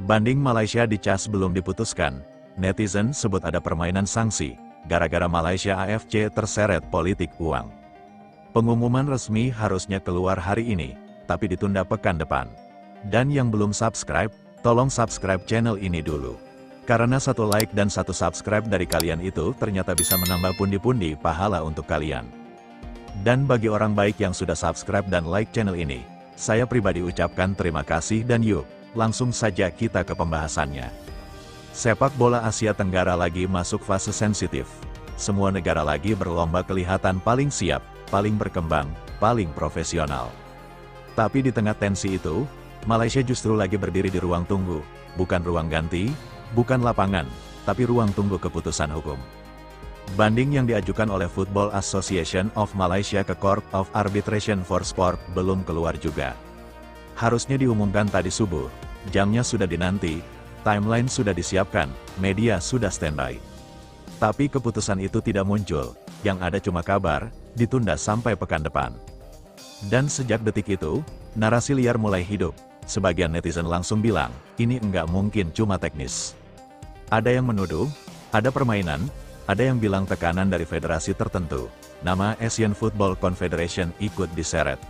Banding Malaysia di CAS belum diputuskan, netizen sebut ada permainan sanksi, gara-gara Malaysia AFC terseret politik uang. Pengumuman resmi harusnya keluar hari ini, tapi ditunda pekan depan. Dan yang belum subscribe, tolong subscribe channel ini dulu. Karena satu like dan satu subscribe dari kalian itu ternyata bisa menambah pundi-pundi pahala untuk kalian. Dan bagi orang baik yang sudah subscribe dan like channel ini, saya pribadi ucapkan terima kasih dan yuk, langsung saja kita ke pembahasannya. Sepak bola Asia Tenggara lagi masuk fase sensitif. Semua negara lagi berlomba kelihatan paling siap, paling berkembang, paling profesional. Tapi di tengah tensi itu, Malaysia justru lagi berdiri di ruang tunggu, bukan ruang ganti, bukan lapangan, tapi ruang tunggu keputusan hukum. Banding yang diajukan oleh Football Association of Malaysia ke Court of Arbitration for Sport belum keluar juga. Harusnya diumumkan tadi subuh, jamnya sudah dinanti, timeline sudah disiapkan, media sudah standby. Tapi keputusan itu tidak muncul, yang ada cuma kabar, ditunda sampai pekan depan. Dan sejak detik itu, narasi liar mulai hidup. Sebagian netizen langsung bilang, ini enggak mungkin cuma teknis. Ada yang menuduh, ada permainan, ada yang bilang tekanan dari federasi tertentu, nama Asian Football Confederation ikut diseret.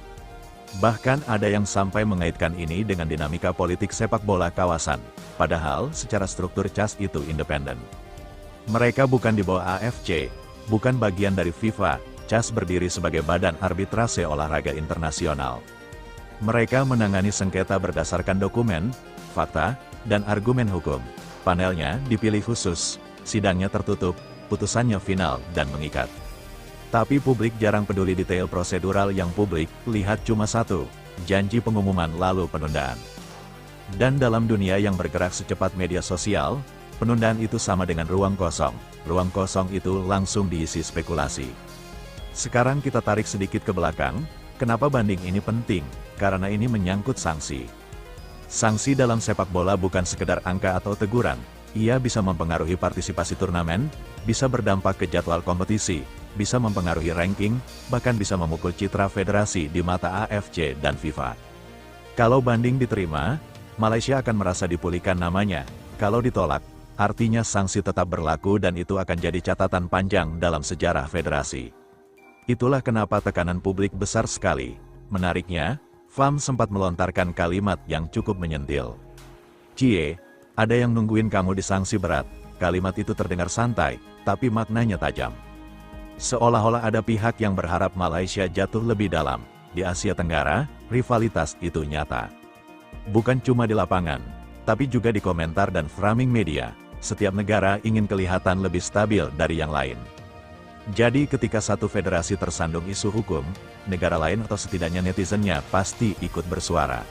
Bahkan ada yang sampai mengaitkan ini dengan dinamika politik sepak bola kawasan, padahal secara struktur CAS itu independen. Mereka bukan di bawah AFC, bukan bagian dari FIFA, CAS berdiri sebagai badan arbitrase olahraga internasional. Mereka menangani sengketa berdasarkan dokumen, fakta, dan argumen hukum. Panelnya dipilih khusus, sidangnya tertutup, putusannya final dan mengikat. Tapi publik jarang peduli detail prosedural yang publik lihat cuma satu, janji pengumuman lalu penundaan. Dan dalam dunia yang bergerak secepat media sosial, penundaan itu sama dengan ruang kosong. Ruang kosong itu langsung diisi spekulasi. Sekarang kita tarik sedikit ke belakang, kenapa banding ini penting? Karena ini menyangkut sanksi. Sanksi dalam sepak bola bukan sekedar angka atau teguran, ia bisa mempengaruhi partisipasi turnamen, bisa berdampak ke jadwal kompetisi, bisa mempengaruhi ranking, bahkan bisa memukul citra federasi di mata AFC dan FIFA. Kalau banding diterima, Malaysia akan merasa dipulihkan namanya. Kalau ditolak, artinya sanksi tetap berlaku dan itu akan jadi catatan panjang dalam sejarah federasi. Itulah kenapa tekanan publik besar sekali. Menariknya, FAM sempat melontarkan kalimat yang cukup menyentil. "Cie, ada yang nungguin kamu disangsi berat." Kalimat itu terdengar santai, tapi maknanya tajam. Seolah-olah ada pihak yang berharap Malaysia jatuh lebih dalam. Di Asia Tenggara, rivalitas itu nyata. Bukan cuma di lapangan, tapi juga di komentar dan framing media. Setiap negara ingin kelihatan lebih stabil dari yang lain. Jadi ketika satu federasi tersandung isu hukum, negara lain atau setidaknya netizennya pasti ikut bersuara.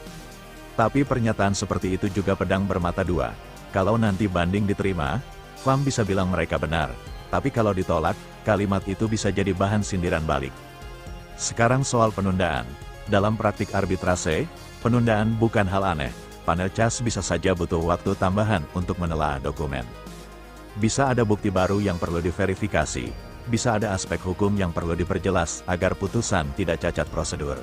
Tapi pernyataan seperti itu juga pedang bermata dua. Kalau nanti banding diterima, FAM bisa bilang mereka benar. Tapi kalau ditolak, kalimat itu bisa jadi bahan sindiran balik. Sekarang soal penundaan. Dalam praktik arbitrase, penundaan bukan hal aneh. Panel CAS bisa saja butuh waktu tambahan untuk menelaah dokumen. Bisa ada bukti baru yang perlu diverifikasi. Bisa ada aspek hukum yang perlu diperjelas agar putusan tidak cacat prosedur.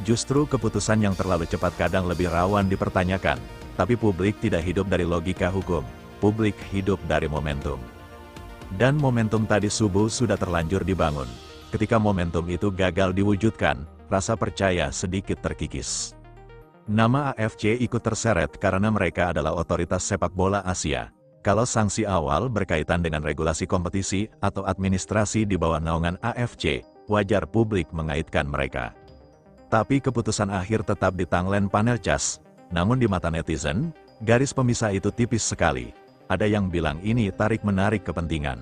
Justru keputusan yang terlalu cepat kadang lebih rawan dipertanyakan, tapi publik tidak hidup dari logika hukum, publik hidup dari momentum. Dan momentum tadi subuh sudah terlanjur dibangun. Ketika momentum itu gagal diwujudkan, rasa percaya sedikit terkikis. Nama AFC ikut terseret karena mereka adalah otoritas sepak bola Asia. Kalau sanksi awal berkaitan dengan regulasi kompetisi atau administrasi di bawah naungan AFC, wajar publik mengaitkan mereka. Tapi keputusan akhir tetap di tangan panel CAS. Namun di mata netizen, garis pemisah itu tipis sekali. Ada yang bilang ini tarik-menarik kepentingan.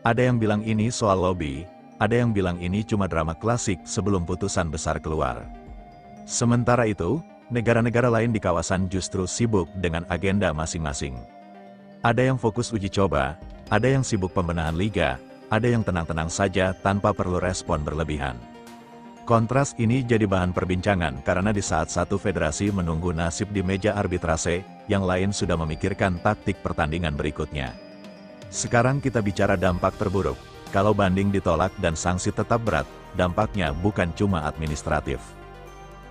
Ada yang bilang ini soal lobby, ada yang bilang ini cuma drama klasik sebelum putusan besar keluar. Sementara itu, negara-negara lain di kawasan justru sibuk dengan agenda masing-masing. Ada yang fokus uji coba, ada yang sibuk pembenahan liga, ada yang tenang-tenang saja tanpa perlu respon berlebihan. Kontras ini jadi bahan perbincangan karena di saat satu federasi menunggu nasib di meja arbitrase, yang lain sudah memikirkan taktik pertandingan berikutnya. Sekarang kita bicara dampak terburuk. Kalau banding ditolak dan sanksi tetap berat, dampaknya bukan cuma administratif.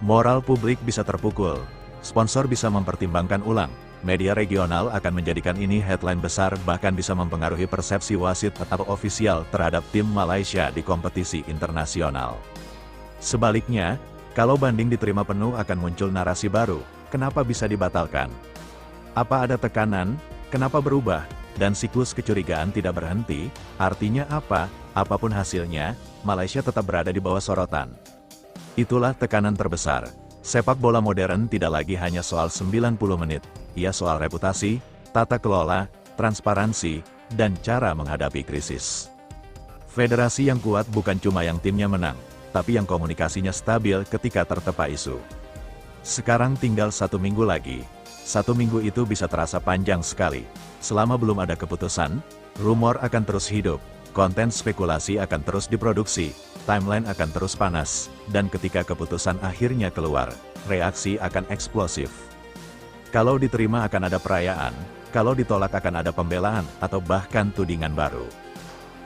Moral publik bisa terpukul, sponsor bisa mempertimbangkan ulang, Media regional akan menjadikan ini headline besar, bahkan bisa mempengaruhi persepsi wasit atau ofisial terhadap tim Malaysia di kompetisi internasional. Sebaliknya, kalau banding diterima penuh akan muncul narasi baru, kenapa bisa dibatalkan? Apa ada tekanan? Kenapa berubah? Dan siklus kecurigaan tidak berhenti, artinya apa? Apapun hasilnya, Malaysia tetap berada di bawah sorotan. Itulah tekanan terbesar. Sepak bola modern tidak lagi hanya soal 90 menit, ia soal reputasi, tata kelola, transparansi, dan cara menghadapi krisis. Federasi yang kuat bukan cuma yang timnya menang, tapi yang komunikasinya stabil ketika tertepa isu. Sekarang tinggal 1 minggu lagi. 1 minggu itu bisa terasa panjang sekali. Selama belum ada keputusan, rumor akan terus hidup, konten spekulasi akan terus diproduksi, timeline akan terus panas, dan ketika keputusan akhirnya keluar, reaksi akan eksplosif. Kalau diterima akan ada perayaan, kalau ditolak akan ada pembelaan, atau bahkan tudingan baru.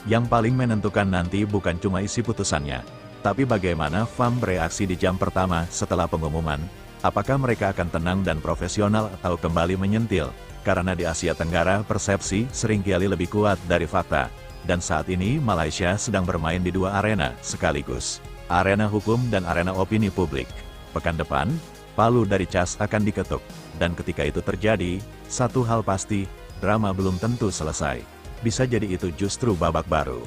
Yang paling menentukan nanti bukan cuma isi putusannya, tapi bagaimana FAM bereaksi di jam pertama setelah pengumuman. Apakah mereka akan tenang dan profesional atau kembali menyentil? Karena di Asia Tenggara persepsi seringkali lebih kuat dari fakta. Dan saat ini Malaysia sedang bermain di 2 arena sekaligus. Arena hukum dan arena opini publik. Pekan depan, palu dari CAS akan diketuk. Dan ketika itu terjadi, satu hal pasti, drama belum tentu selesai. Bisa jadi itu justru babak baru.